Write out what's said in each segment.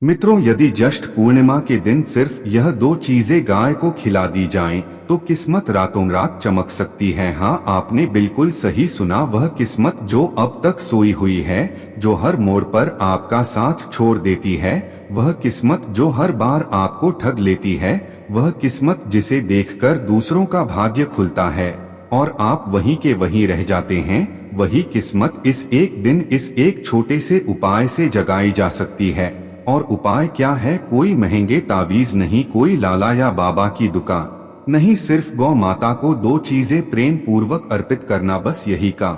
मित्रों, यदि ज्येष्ठ पूर्णिमा के दिन सिर्फ यह दो चीजें गाय को खिला दी जाएं, तो किस्मत रातों रात चमक सकती है। हाँ, आपने बिल्कुल सही सुना। वह किस्मत जो अब तक सोई हुई है, जो हर मोड़ पर आपका साथ छोड़ देती है, वह किस्मत जो हर बार आपको ठग लेती है, वह किस्मत जिसे देखकर दूसरों का भाग्य खुलता है और आप वहीं के वहीं रह जाते हैं, वही किस्मत इस एक दिन, इस एक छोटे से उपाय से जगाई जा सकती है। और उपाय क्या है? कोई महंगे तावीज नहीं, कोई लाला या बाबा की दुकान नहीं, सिर्फ गौ माता को दो चीजें प्रेम पूर्वक अर्पित करना। बस यही का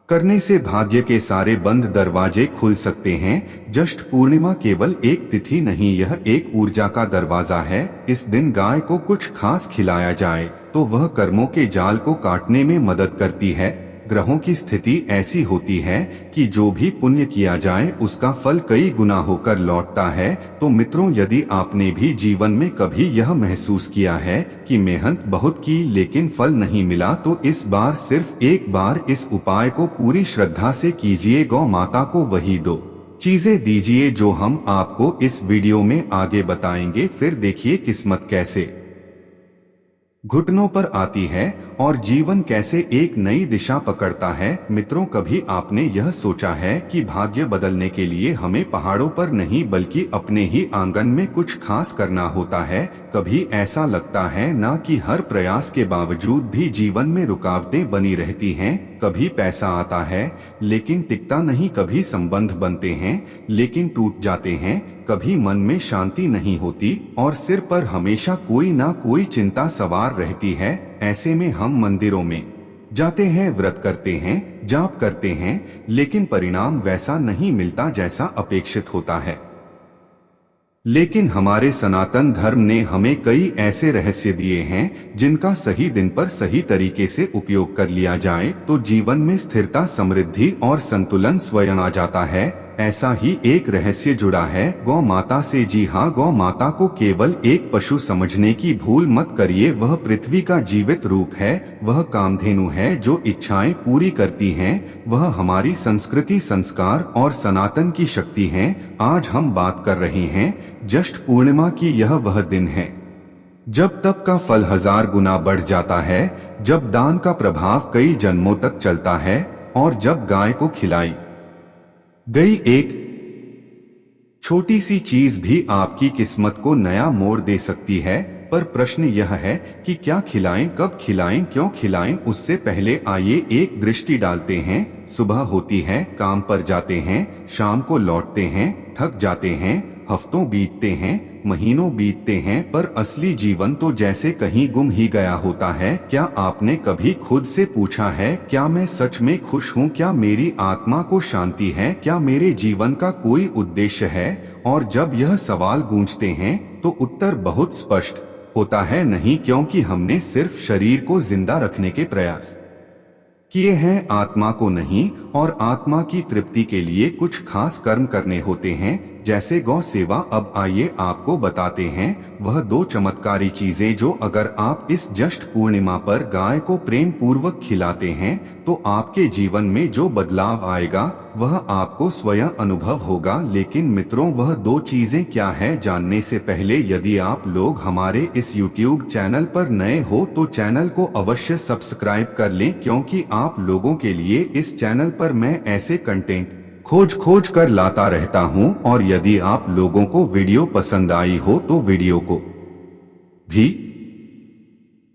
करने से भाग्य के सारे बंद दरवाजे खुल सकते हैं। ज्येष्ठ पूर्णिमा केवल एक तिथि नहीं, यह एक ऊर्जा का दरवाजा है। इस दिन गाय को कुछ खास खिलाया जाए तो वह कर्मों के जाल को काटने में मदद करती है। ग्रहों की स्थिति ऐसी होती है कि जो भी पुण्य किया जाए उसका फल कई गुना होकर लौटता है। तो मित्रों, यदि आपने भी जीवन में कभी यह महसूस किया है कि मेहनत बहुत की लेकिन फल नहीं मिला, तो इस बार सिर्फ एक बार इस उपाय को पूरी श्रद्धा से कीजिए। गौ माता को वही दो चीजें दीजिए जो हम आपको इस वीडियो में आगे बताएंगे। फिर देखिए किस्मत कैसे घुटनों पर आती है और जीवन कैसे एक नई दिशा पकड़ता है। मित्रों, कभी आपने यह सोचा है कि भाग्य बदलने के लिए हमें पहाड़ों पर नहीं बल्कि अपने ही आंगन में कुछ खास करना होता है? कभी ऐसा लगता है ना कि हर प्रयास के बावजूद भी जीवन में रुकावटें बनी रहती हैं? कभी पैसा आता है लेकिन टिकता नहीं, कभी संबंध बनते हैं लेकिन टूट जाते हैं, कभी मन में शांति नहीं होती और सिर पर हमेशा कोई ना कोई चिंता सवार रहती है। ऐसे में हम मंदिरों में जाते हैं, व्रत करते हैं, जाप करते हैं, लेकिन परिणाम वैसा नहीं मिलता जैसा अपेक्षित होता है। लेकिन हमारे सनातन धर्म ने हमें कई ऐसे रहस्य दिए हैं जिनका सही दिन पर सही तरीके से उपयोग कर लिया जाए तो जीवन में स्थिरता, समृद्धि और संतुलन स्वयं आ जाता है। ऐसा ही एक रहस्य जुड़ा है गौ माता से। जी हाँ, गौ माता को केवल एक पशु समझने की भूल मत करिए। वह पृथ्वी का जीवित रूप है, वह कामधेनु है जो इच्छाएं पूरी करती हैं, वह हमारी संस्कृति, संस्कार और सनातन की शक्ति है। आज हम बात कर रहे हैं ज्येष्ठ पूर्णिमा की। यह वह दिन है जब तप का फल 1000 गुना बढ़ जाता है, जब दान का प्रभाव कई जन्मों तक चलता है और जब गाय को खिलाई गई एक छोटी सी चीज भी आपकी किस्मत को नया मोड़ दे सकती है। पर प्रश्न यह है कि क्या खिलाएं, कब खिलाएं, क्यों खिलाएं? उससे पहले आइए एक दृष्टि डालते हैं। सुबह होती है, काम पर जाते हैं, शाम को लौटते हैं, थक जाते हैं, हफ्तों बीतते हैं, महीनों बीतते हैं, पर असली जीवन तो जैसे कहीं गुम ही गया होता है। क्या आपने कभी खुद से पूछा है, क्या मैं सच में खुश हूँ? क्या मेरी आत्मा को शांति है? क्या मेरे जीवन का कोई उद्देश्य है? और जब यह सवाल गूंजते हैं तो उत्तर बहुत स्पष्ट होता है, नहीं, क्योंकि हमने सिर्फ शरीर को जिंदा रखने के प्रयास किए हैं, आत्मा को नहीं। और आत्मा की तृप्ति के लिए कुछ खास कर्म करने होते हैं, जैसे गौ सेवा। अब आइए आपको बताते हैं वह दो चमत्कारी चीजें जो अगर आप इस ज्येष्ठ पूर्णिमा पर गाय को प्रेम पूर्वक खिलाते हैं तो आपके जीवन में जो बदलाव आएगा वह आपको स्वयं अनुभव होगा। लेकिन मित्रों, वह दो चीजें क्या है? जानने से पहले यदि आप लोग हमारे इस YouTube चैनल पर नए हो तो चैनल को अवश्य सब्सक्राइब कर लें, क्योंकि आप लोगों के लिए इस चैनल पर मैं ऐसे कंटेंट खोज कर लाता रहता हूं। और यदि आप लोगों को वीडियो पसंद आई हो तो वीडियो को भी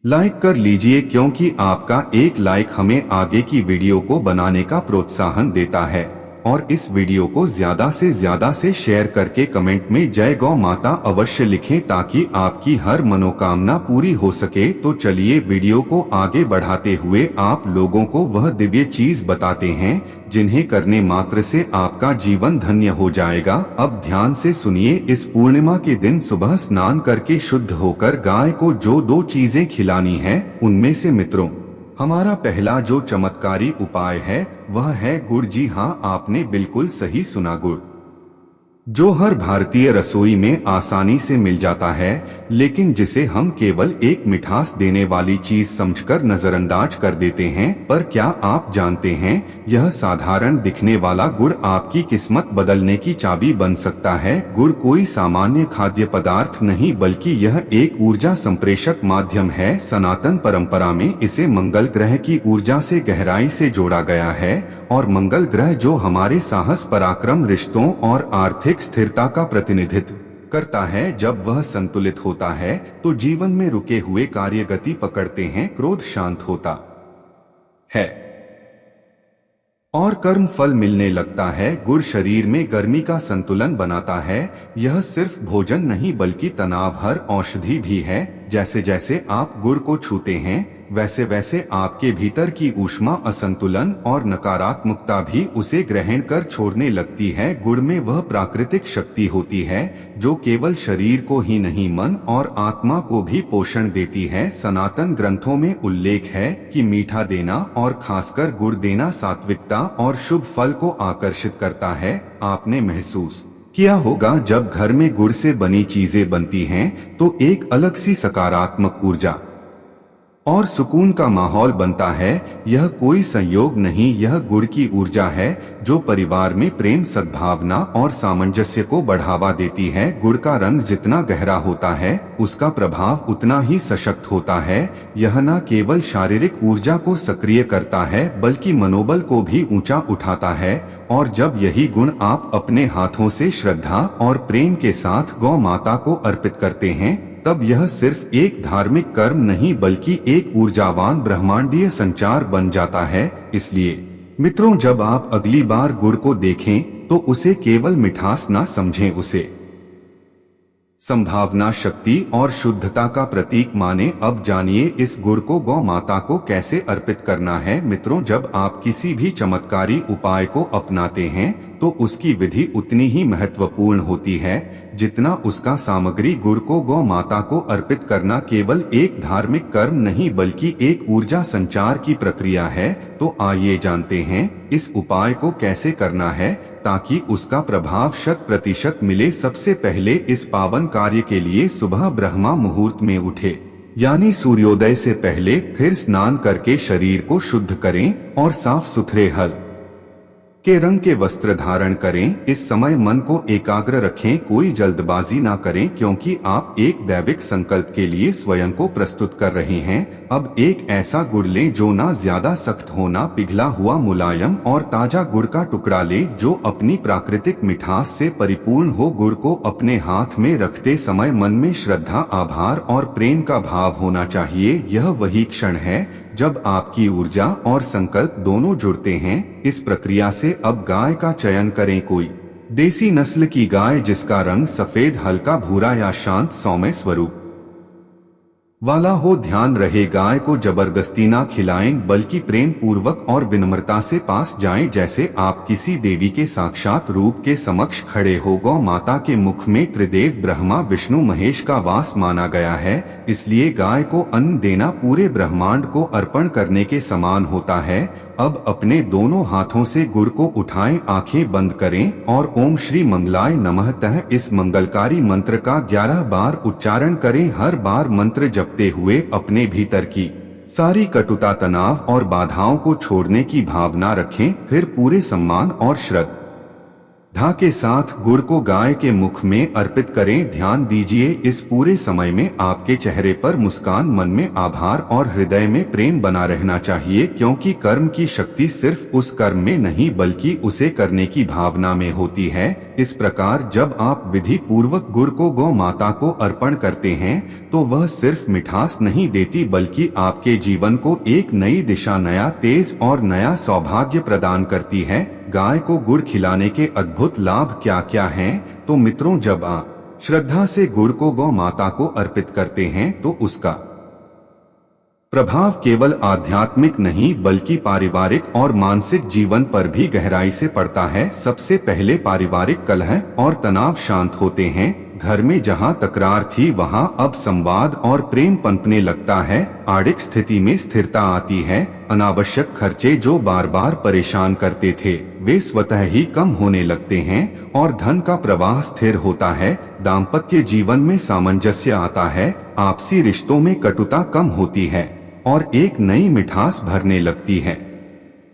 लाइक कर लीजिए, क्योंकि आपका एक लाइक हमें आगे की वीडियो को बनाने का प्रोत्साहन देता है। और इस वीडियो को ज्यादा से शेयर करके कमेंट में जय गौ माता अवश्य लिखें ताकि आपकी हर मनोकामना पूरी हो सके। तो चलिए वीडियो को आगे बढ़ाते हुए आप लोगों को वह दिव्य चीज बताते हैं जिन्हें करने मात्र से आपका जीवन धन्य हो जाएगा। अब ध्यान से सुनिए। इस पूर्णिमा के दिन सुबह स्नान करके शुद्ध होकर गाय को जो दो चीजें खिलानी है, उनमें से मित्रों हमारा पहला जो चमत्कारी उपाय है वह है गुड़। जी हाँ, आपने बिल्कुल सही सुना, गुड़। जो हर भारतीय रसोई में आसानी से मिल जाता है, लेकिन जिसे हम केवल एक मिठास देने वाली चीज समझकर नजरअंदाज कर देते हैं। पर क्या आप जानते हैं, यह साधारण दिखने वाला गुड़ आपकी किस्मत बदलने की चाबी बन सकता है। गुड़ कोई सामान्य खाद्य पदार्थ नहीं, बल्कि यह एक ऊर्जा संप्रेषक माध्यम है। सनातन परंपरा में इसे मंगल ग्रह की ऊर्जा से गहराई से जोड़ा गया है, और मंगल ग्रह जो हमारे साहस, पराक्रम, रिश्तों और आर्थिक स्थिरता का प्रतिनिधित्व करता है, जब वह संतुलित होता है तो जीवन में रुके हुए कार्य गति पकड़ते हैं, क्रोध शांत होता है और कर्म फल मिलने लगता है। गुड़ शरीर में गर्मी का संतुलन बनाता है। यह सिर्फ भोजन नहीं, बल्कि तनाव हर औषधि भी है। जैसे जैसे आप गुड़ को छूते हैं, वैसे वैसे आपके भीतर की ऊष्मा, असंतुलन और नकारात्मकता भी उसे ग्रहण कर छोड़ने लगती है। गुड़ में वह प्राकृतिक शक्ति होती है जो केवल शरीर को ही नहीं, मन और आत्मा को भी पोषण देती है। सनातन ग्रंथों में उल्लेख है कि मीठा देना और खासकर गुड़ देना सात्विकता और शुभ फल को आकर्षित करता है। आपने महसूस किया होगा, जब घर में गुड़ से बनी चीजें बनती हैं तो एक अलग सी सकारात्मक ऊर्जा और सुकून का माहौल बनता है। यह कोई संयोग नहीं, यह गुड़ की ऊर्जा है जो परिवार में प्रेम, सद्भावना और सामंजस्य को बढ़ावा देती है। गुड़ का रंग जितना गहरा होता है, उसका प्रभाव उतना ही सशक्त होता है। यह न केवल शारीरिक ऊर्जा को सक्रिय करता है, बल्कि मनोबल को भी ऊंचा उठाता है। और जब यही गुण आप अपने हाथों से श्रद्धा और प्रेम के साथ गौ माता को अर्पित करते हैं, तब यह सिर्फ एक धार्मिक कर्म नहीं, बल्कि एक ऊर्जावान ब्रह्मांडीय संचार बन जाता है। इसलिए मित्रों, जब आप अगली बार गुड़ को देखें तो उसे केवल मिठास ना समझें, उसे संभावना, शक्ति और शुद्धता का प्रतीक माने। अब जानिए इस गुड़ को गौ माता को कैसे अर्पित करना है। मित्रों, जब आप किसी भी चमत्कारी उपाय को अपनाते हैं तो उसकी विधि उतनी ही महत्वपूर्ण होती है जितना उसका सामग्री। गुड़ को गौ माता को अर्पित करना केवल एक धार्मिक कर्म नहीं, बल्कि एक ऊर्जा संचार की प्रक्रिया है। तो आइए जानते हैं इस उपाय को कैसे करना है ताकि उसका प्रभाव 100% मिले। सबसे पहले इस पावन कार्य के लिए सुबह ब्रह्मा मुहूर्त में उठे, यानी सूर्योदय से पहले, फिर स्नान करके शरीर को शुद्ध करें और साफ सुथरे हल के रंग के वस्त्र धारण करें। इस समय मन को एकाग्र रखें, कोई जल्दबाजी ना करें, क्योंकि आप एक दैविक संकल्प के लिए स्वयं को प्रस्तुत कर रहे हैं। अब एक ऐसा गुड़ लें जो ना ज्यादा सख्त हो, ना पिघला हुआ, मुलायम और ताजा गुड़ का टुकड़ा लें जो अपनी प्राकृतिक मिठास से परिपूर्ण हो। गुड़ को अपने हाथ में रखते समय मन में श्रद्धा, आभार और प्रेम का भाव होना चाहिए। यह वही क्षण है जब आपकी ऊर्जा और संकल्प दोनों जुड़ते हैं। इस प्रक्रिया से अब गाय का चयन करें, कोई देसी नस्ल की गाय जिसका रंग सफेद, हल्का भूरा या शांत सौम्य स्वरूप वाला हो। ध्यान रहे, गाय को जबरदस्ती ना खिलाएं, बल्कि प्रेम पूर्वक और विनम्रता से पास जाएं, जैसे आप किसी देवी के साक्षात रूप के समक्ष खड़े हो। गौ माता के मुख में त्रिदेव ब्रह्मा, विष्णु, महेश का वास माना गया है, इसलिए गाय को अन्न देना पूरे ब्रह्मांड को अर्पण करने के समान होता है। अब अपने दोनों हाथों से गुड़ को उठाएं, आंखें बंद करें और ओम श्री मंगलाय नमः तह इस मंगलकारी मंत्र का 11 बार उच्चारण करें। हर बार मंत्र जपते हुए अपने भीतर की सारी कटुता, तनाव और बाधाओं को छोड़ने की भावना रखें। फिर पूरे सम्मान और श्रद्धा के साथ गुड़ को गाय के मुख में अर्पित करें। ध्यान दीजिए, इस पूरे समय में आपके चेहरे पर मुस्कान, मन में आभार और हृदय में प्रेम बना रहना चाहिए, क्योंकि कर्म की शक्ति सिर्फ उस कर्म में नहीं, बल्कि उसे करने की भावना में होती है। इस प्रकार जब आप विधि पूर्वक गुड़ को गौ माता को अर्पण करते हैं तो वह सिर्फ मिठास नहीं देती, बल्कि आपके जीवन को एक नई दिशा, नया तेज और नया सौभाग्य प्रदान करती है। गाय को गुड़ खिलाने के अद्भुत लाभ क्या क्या हैं? तो मित्रों, जब आप श्रद्धा से गुड़ को गौ माता को अर्पित करते हैं तो उसका प्रभाव केवल आध्यात्मिक नहीं, बल्कि पारिवारिक और मानसिक जीवन पर भी गहराई से पड़ता है। सबसे पहले पारिवारिक कलह और तनाव शांत होते हैं। घर में जहां तकरार थी वहां अब संवाद और प्रेम पनपने लगता है। आर्थिक स्थिति में स्थिरता आती है। अनावश्यक खर्चे जो बार बार परेशान करते थे वे स्वतः ही कम होने लगते हैं और धन का प्रवाह स्थिर होता है। दाम्पत्य जीवन में सामंजस्य आता है। आपसी रिश्तों में कटुता कम होती है और एक नई मिठास भरने लगती है।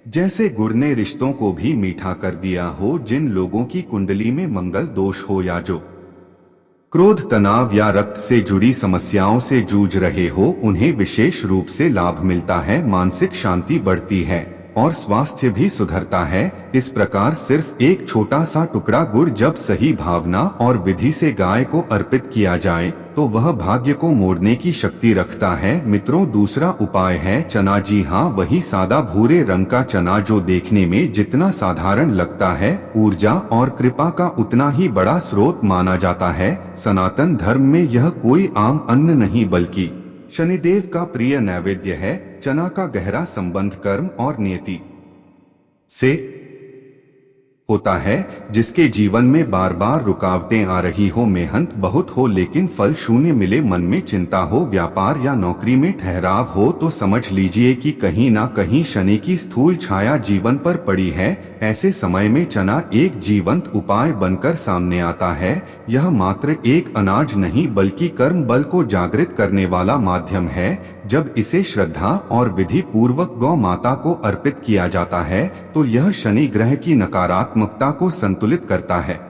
जैसे गुड़ ने रिश्तों को भी मीठा कर दिया हो। जिन लोगों की कुंडली में मंगल दोष हो या जो क्रोध, तनाव या रक्त से जुड़ी समस्याओं से जूझ रहे हो उन्हें विशेष रूप से लाभ मिलता है। मानसिक शांति बढ़ती है और स्वास्थ्य भी सुधरता है। इस प्रकार सिर्फ एक छोटा सा टुकड़ा गुड़ जब सही भावना और विधि से गाय को अर्पित किया जाए तो वह भाग्य को मोड़ने की शक्ति रखता है। मित्रों, दूसरा उपाय है चना। जी हाँ, वही सादा भूरे रंग का चना जो देखने में जितना साधारण लगता है, ऊर्जा और कृपा का उतना ही बड़ा स्रोत माना जाता है। सनातन धर्म में यह कोई आम अन्न नहीं बल्कि शनिदेव का प्रिय नैवेद्य है। चना का गहरा संबंध कर्म और नियति से होता है। जिसके जीवन में बार बार रुकावटें आ रही हो, मेहनत बहुत हो लेकिन फल शून्य मिले, मन में चिंता हो, व्यापार या नौकरी में ठहराव हो, तो समझ लीजिए कि कहीं ना कहीं शनि की स्थूल छाया जीवन पर पड़ी है। ऐसे समय में चना एक जीवंत उपाय बनकर सामने आता है। यह मात्र एक अनाज नहीं बल्कि कर्म बल को जागृत करने वाला माध्यम है। जब इसे श्रद्धा और विधि पूर्वक गौ माता को अर्पित किया जाता है तो यह शनि ग्रह की नकारात्मकता को संतुलित करता है।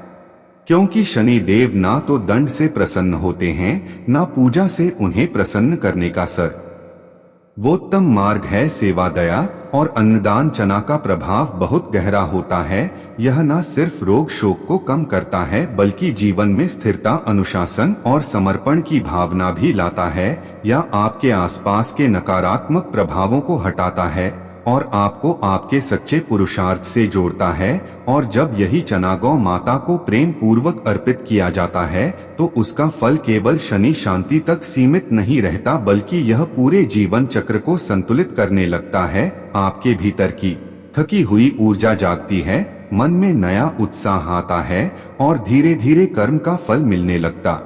क्योंकि शनि देव ना तो दंड से प्रसन्न होते हैं ना पूजा से उन्हें प्रसन्न करने का सर्वोत्तम मार्ग है सेवा, दया और अन्नदान। चना का प्रभाव बहुत गहरा होता है। यह न सिर्फ रोग शोक को कम करता है बल्कि जीवन में स्थिरता, अनुशासन और समर्पण की भावना भी लाता है। यह आपके आसपास के नकारात्मक प्रभावों को हटाता है और आपको आपके सच्चे पुरुषार्थ से जोड़ता है। और जब यही चना गौ माता को प्रेम पूर्वक अर्पित किया जाता है तो उसका फल केवल शनि शांति तक सीमित नहीं रहता बल्कि यह पूरे जीवन चक्र को संतुलित करने लगता है। आपके भीतर की थकी हुई ऊर्जा जागती है, मन में नया उत्साह आता है और धीरे धीरे कर्म का फल मिलने लगता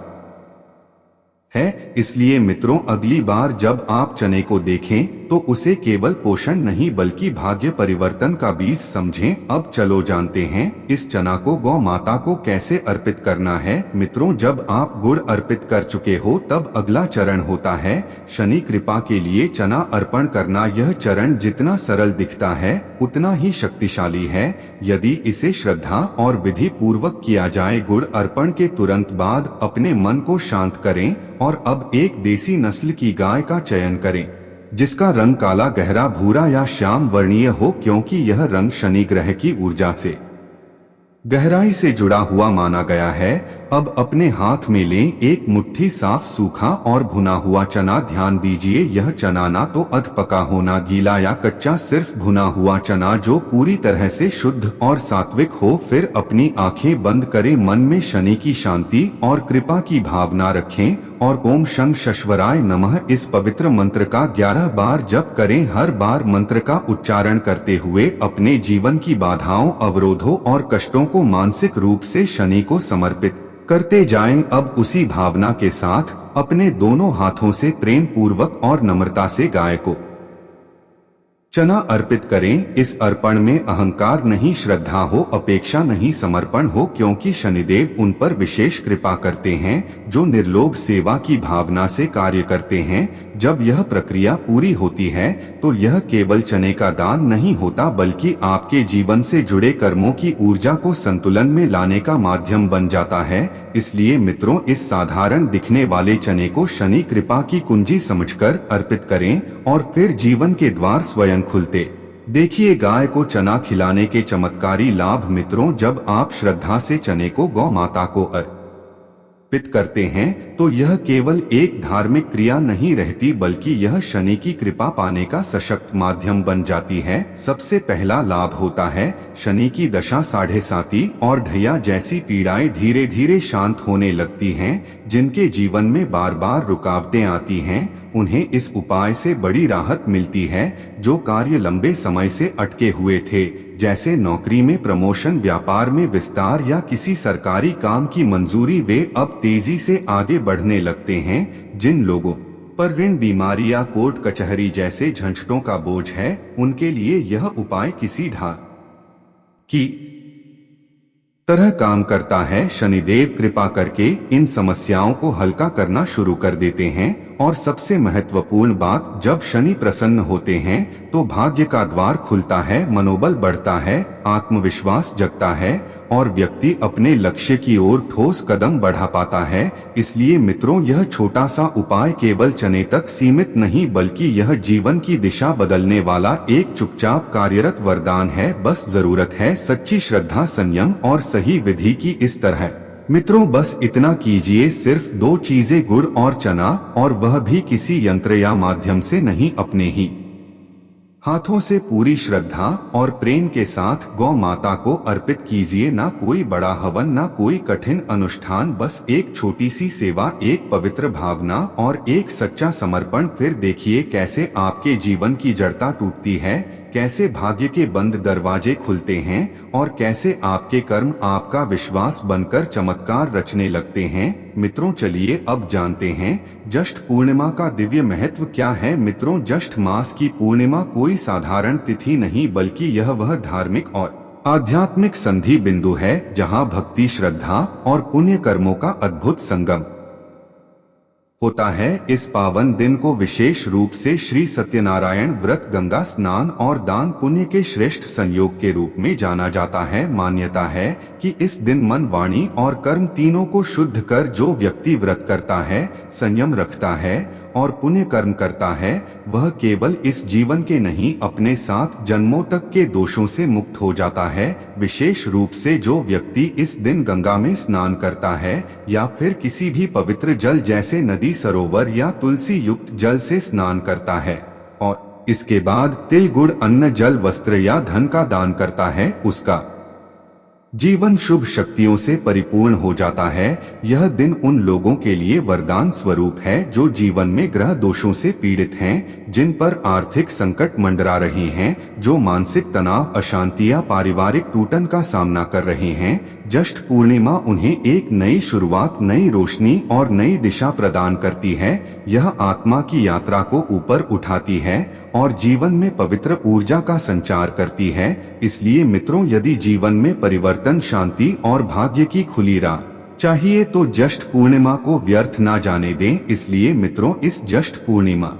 है। इसलिए मित्रों, अगली बार जब आप चने को देखें तो उसे केवल पोषण नहीं बल्कि भाग्य परिवर्तन का बीज समझें। अब चलो जानते हैं इस चना को गौ माता को कैसे अर्पित करना है। मित्रों, जब आप गुड़ अर्पित कर चुके हो तब अगला चरण होता है शनि कृपा के लिए चना अर्पण करना। यह चरण जितना सरल दिखता है उतना ही शक्तिशाली है यदि इसे श्रद्धा और विधि पूर्वक किया जाए। गुड़ अर्पण के तुरंत बाद अपने मन को शांत करें और अब एक देसी नस्ल की गाय का चयन करें जिसका रंग काला, गहरा भूरा या श्याम वर्णीय हो, क्योंकि यह रंग शनि ग्रह की ऊर्जा से गहराई से जुड़ा हुआ माना गया है। अब अपने हाथ में लें एक मुट्ठी साफ, सूखा और भुना हुआ चना। ध्यान दीजिए, यह चना ना तो अध पका होना, गीला या कच्चा, सिर्फ भुना हुआ चना जो पूरी तरह से शुद्ध और सात्विक हो। फिर अपनी आंखें बंद करें, मन में शनि की शांति और कृपा की भावना रखें और ओम शं शश्वराय नमः इस पवित्र मंत्र का 11 बार जप करें। हर बार मंत्र का उच्चारण करते हुए अपने जीवन की बाधाओं, अवरोधों और कष्टों को मानसिक रूप से शनि को समर्पित करते जाएं। अब उसी भावना के साथ अपने दोनों हाथों से प्रेम पूर्वक और नम्रता से गाय को चना अर्पित करें। इस अर्पण में अहंकार नहीं, श्रद्धा हो, अपेक्षा नहीं, समर्पण हो, क्योंकि शनिदेव उन पर विशेष कृपा करते हैं जो निर्लोभ सेवा की भावना से कार्य करते हैं। जब यह प्रक्रिया पूरी होती है तो यह केवल चने का दान नहीं होता बल्कि आपके जीवन से जुड़े कर्मों की ऊर्जा को संतुलन में लाने का माध्यम बन जाता है। इसलिए मित्रों, इस साधारण दिखने वाले चने को शनि कृपा की कुंजी समझकर अर्पित करें और फिर जीवन के द्वार स्वयं खुलते देखिए। गाय को चना खिलाने के चमत्कारी लाभ। मित्रों, जब आप श्रद्धा से चने को गौ माता को अर्पित करते हैं तो यह केवल एक धार्मिक क्रिया नहीं रहती बल्कि यह शनि की कृपा पाने का सशक्त माध्यम बन जाती है। सबसे पहला लाभ होता है शनि की दशा, साढ़े साती और ढैया जैसी पीड़ाएं धीरे धीरे शांत होने लगती हैं। जिनके जीवन में बार बार रुकावटें आती हैं उन्हें इस उपाय से बड़ी राहत मिलती है। जो कार्य लंबे समय से अटके हुए थे, जैसे नौकरी में प्रमोशन, व्यापार में विस्तार या किसी सरकारी काम की मंजूरी, वे अब तेजी से आगे बढ़ने लगते हैं। जिन लोगों पर ऋण, बीमारी या कोर्ट कचहरी जैसे झंझटों का बोझ है, उनके लिए यह उपाय किसी ढाल की तरह काम करता है। शनिदेव कृपा करके इन समस्याओं को हल्का करना शुरू कर देते हैं। और सबसे महत्वपूर्ण बात, जब शनि प्रसन्न होते हैं तो भाग्य का द्वार खुलता है, मनोबल बढ़ता है, आत्मविश्वास जगता है और व्यक्ति अपने लक्ष्य की ओर ठोस कदम बढ़ा पाता है। इसलिए मित्रों, यह छोटा सा उपाय केवल चने तक सीमित नहीं, बल्कि यह जीवन की दिशा बदलने वाला एक चुपचाप कार्यरत वरदान है। बस जरूरत है सच्ची श्रद्धा, संयम और सही विधि की। इस तरह मित्रों, बस इतना कीजिए, सिर्फ 2 चीजें, गुड़ और चना, और वह भी किसी यंत्र या माध्यम से नहीं, अपने ही हाथों से पूरी श्रद्धा और प्रेम के साथ गौ माता को अर्पित कीजिए। ना कोई बड़ा हवन, ना कोई कठिन अनुष्ठान, बस एक छोटी सी सेवा, एक पवित्र भावना और एक सच्चा समर्पण। फिर देखिए कैसे आपके जीवन की जड़ता टूटती है, कैसे भाग्य के बंद दरवाजे खुलते हैं और कैसे आपके कर्म आपका विश्वास बनकर चमत्कार रचने लगते हैं। मित्रों, चलिए अब जानते हैं ज्येष्ठ पूर्णिमा का दिव्य महत्व क्या है। मित्रों, ज्येष्ठ मास की पूर्णिमा कोई साधारण तिथि नहीं, बल्कि यह वह धार्मिक और आध्यात्मिक संधि बिंदु है जहां भक्ति, श्रद्धा और पुण्य कर्मों का अद्भुत संगम होता है। इस पावन दिन को विशेष रूप से श्री सत्यनारायण व्रत, गंगा स्नान और दान पुण्य के श्रेष्ठ संयोग के रूप में जाना जाता है। मान्यता है कि इस दिन मन, वाणी और कर्म तीनों को शुद्ध कर जो व्यक्ति व्रत करता है, संयम रखता है और पुण्य कर्म करता है, वह केवल इस जीवन के नहीं, अपने 7 जन्मों तक के दोषों से मुक्त हो जाता है। विशेष रूप से जो व्यक्ति इस दिन गंगा में स्नान करता है या फिर किसी भी पवित्र जल जैसे नदी, सरोवर या तुलसी युक्त जल से स्नान करता है और इसके बाद तिल, गुड़, अन्न, जल, वस्त्र या धन का दान करता है, उसका जीवन शुभ शक्तियों से परिपूर्ण हो जाता है। यह दिन उन लोगों के लिए वरदान स्वरूप है जो जीवन में ग्रह दोषों से पीड़ित हैं, जिन पर आर्थिक संकट मंडरा रहे हैं, जो मानसिक तनाव, अशांति या पारिवारिक टूटन का सामना कर रहे हैं। ज्येष्ठ पूर्णिमा उन्हें एक नई शुरुआत, नई रोशनी और नई दिशा प्रदान करती है। यह आत्मा की यात्रा को ऊपर उठाती है और जीवन में पवित्र ऊर्जा का संचार करती है। इसलिए मित्रों, यदि जीवन में परिवर्तन, शांति और भाग्य की खुली राह चाहिए तो ज्येष्ठ पूर्णिमा को व्यर्थ ना जाने दें। इसलिए मित्रों, इस ज्येष्ठ पूर्णिमा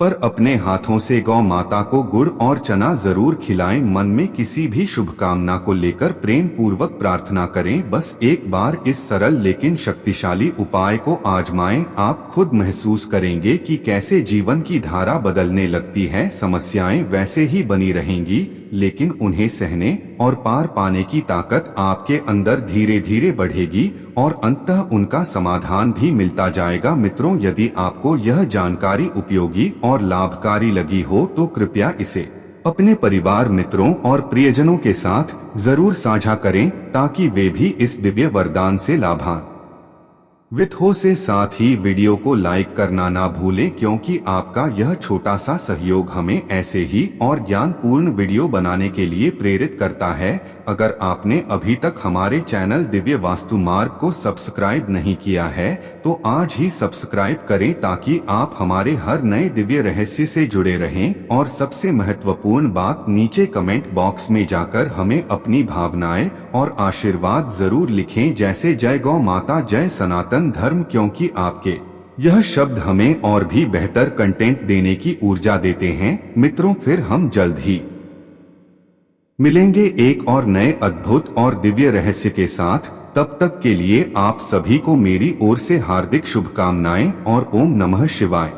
पर अपने हाथों से गौ माता को गुड़ और चना जरूर खिलाएं। मन में किसी भी शुभकामना को लेकर प्रेम पूर्वक प्रार्थना करें। बस एक बार इस सरल लेकिन शक्तिशाली उपाय को आजमाएं। आप खुद महसूस करेंगे कि कैसे जीवन की धारा बदलने लगती है। समस्याएं वैसे ही बनी रहेंगी, लेकिन उन्हें सहने और पार पाने की ताकत आपके अंदर धीरे धीरे बढ़ेगी और अंततः उनका समाधान भी मिलता जाएगा। मित्रों, यदि आपको यह जानकारी उपयोगी और लाभकारी लगी हो तो कृपया इसे अपने परिवार, मित्रों और प्रियजनों के साथ जरूर साझा करें ताकि वे भी इस दिव्य वरदान से लाभान्वित हो। से साथ ही वीडियो को लाइक करना ना भूलें, क्योंकि आपका यह छोटा सा सहयोग हमें ऐसे ही और ज्ञानपूर्ण वीडियो बनाने के लिए प्रेरित करता है। अगर आपने अभी तक हमारे चैनल दिव्य वास्तु मार्ग को सब्सक्राइब नहीं किया है तो आज ही सब्सक्राइब करें ताकि आप हमारे हर नए दिव्य रहस्य से जुड़े रहें। और सबसे महत्वपूर्ण बात, नीचे कमेंट बॉक्स में जाकर हमें अपनी भावनाएं और आशीर्वाद जरूर लिखें, जैसे जय गौ माता, जय सनातन धर्म, क्योंकि आपके यह शब्द हमें और भी बेहतर कंटेंट देने की ऊर्जा देते हैं। मित्रों, फिर हम जल्द ही मिलेंगे एक और नए अद्भुत और दिव्य रहस्य के साथ। तब तक के लिए आप सभी को मेरी ओर से हार्दिक शुभकामनाएं और ओम नमः शिवाय।